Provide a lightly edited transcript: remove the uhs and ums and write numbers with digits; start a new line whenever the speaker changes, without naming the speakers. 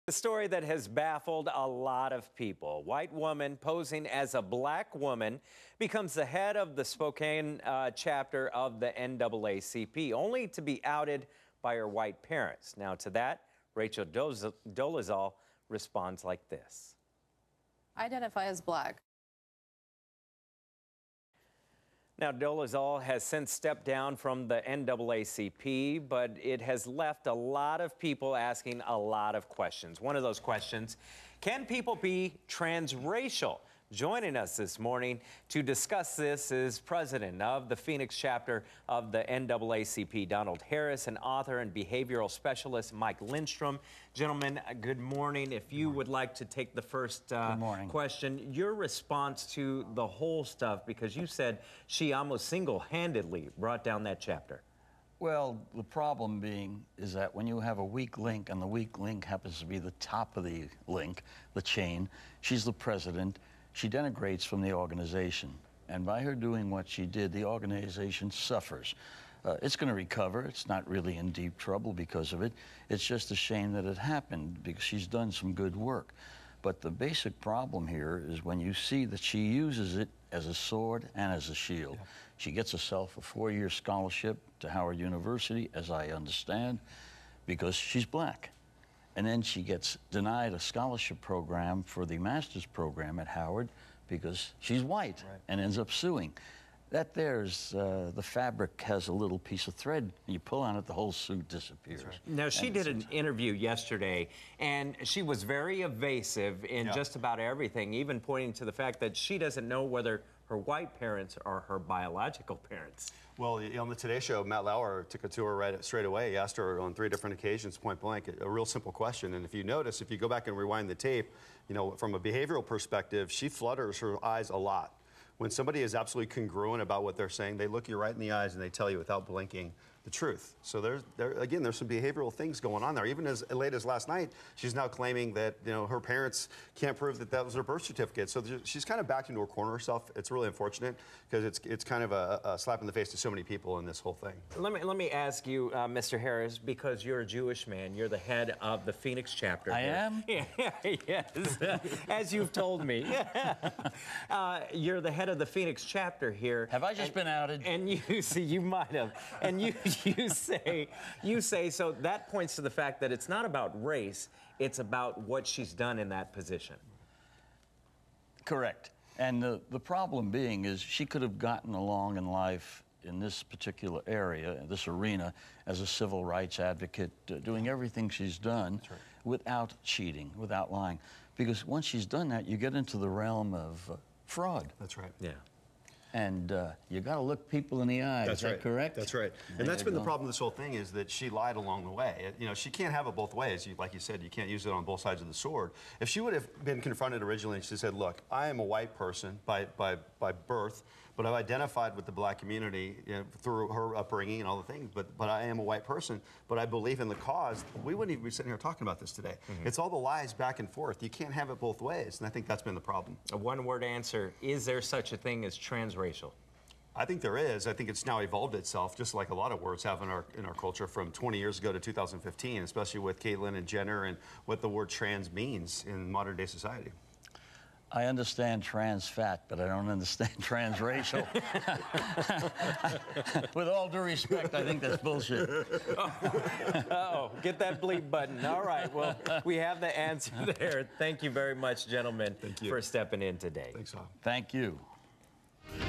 The story that has baffled a lot of people. White woman posing as a black woman becomes the head of the Spokane chapter of the NAACP, only to be outed by her white parents. Now to that, Rachel Dolezal responds like this.
I identify as black.
Now, Dolezal has since stepped down from the NAACP, but it has left a lot of people asking a lot of questions. One of those questions, can people be transracial? Joining us this morning to discuss this is president of the Phoenix chapter of the NAACP, Donald Harris, and author and behavioral specialist, Mike Lindstrom. Gentlemen, good morning. If you would like to take the first question, your response to the whole stuff, because you said she almost single-handedly brought down that chapter.
Well, the problem being is that when you have a weak link, and the weak link happens to be the top of the link, the chain, she's the president, she denigrates from the organization. And by her doing what she did, the organization suffers. It's going to recover. It's not really in deep trouble because of it. It's just a shame that it happened because she's done some good work. But the basic problem here is when you see that she uses it as a sword and as a shield. Yeah. She gets herself a 4-year scholarship to Howard University, as I understand, because she's black. And then she gets denied a scholarship program for the master's program at Howard because she's white, and ends up suing. That there's, the fabric has a little piece of thread. You pull on it, the whole suit disappears.
Right. Now, she did an interview yesterday, and she was very evasive in just about everything, even pointing to the fact that she doesn't know whether her white parents are her biological parents.
Well, on the Today Show, Matt Lauer took her to her straight away. He asked her on 3 different occasions, point blank, a real simple question. And if you notice, if you go back and rewind the tape, you know, from a behavioral perspective, she flutters her eyes a lot. When somebody is absolutely congruent about what they're saying, they look you right in the eyes and they tell you without blinking the truth. So there's some behavioral things going on there. Even as late as last night, she's now claiming that, you know, her parents can't prove that that was her birth certificate. So she's kind of backed into a corner herself. It's really unfortunate because it's kind of a slap in the face to so many people in this whole thing.
Let me ask you, Mr. Harris, because you're a Jewish man, you're the head of the Phoenix chapter.
I am?
Yeah, yes, as you've told me. You're the head of the Phoenix chapter here.
Have I just been outed?
And you see, you might have. And you say, so that points to the fact that it's not about race, it's about what she's done in that position.
Correct. And the problem being is she could have gotten along in life in this particular area, this arena, as a civil rights advocate, doing everything she's done without cheating, without lying. Because once she's done that, you get into the realm of fraud.
That's right.
Yeah.
And you got to look people in the eye.
That's
Is that correct?
That's right. And that's been the problem with this whole thing, is that she lied along the way. You know, she can't have it both ways. Like you said, you can't use it on both sides of the sword. If she would have been confronted originally and she said, look, I am a white person by birth, but I've identified with the black community, you know, through her upbringing and all the things, but I am a white person, but I believe in the cause, we wouldn't even be sitting here talking about this today. It's all the lies back and forth. You can't have it both ways, and I think that's been the problem.
A one-word answer, is there such a thing as transracial?
I think there is. I think it's now evolved itself, just like a lot of words have in our culture, from 20 years ago to 2015, especially with Caitlyn and Jenner and what the word trans means in modern day society.
I understand trans fat, but I don't understand transracial. With all due respect, I think that's bullshit.
Uh-oh, get that bleep button. All right, well, we have the answer there. Thank you very much, gentlemen, for stepping in today.
Thanks, Rob.
Thank you.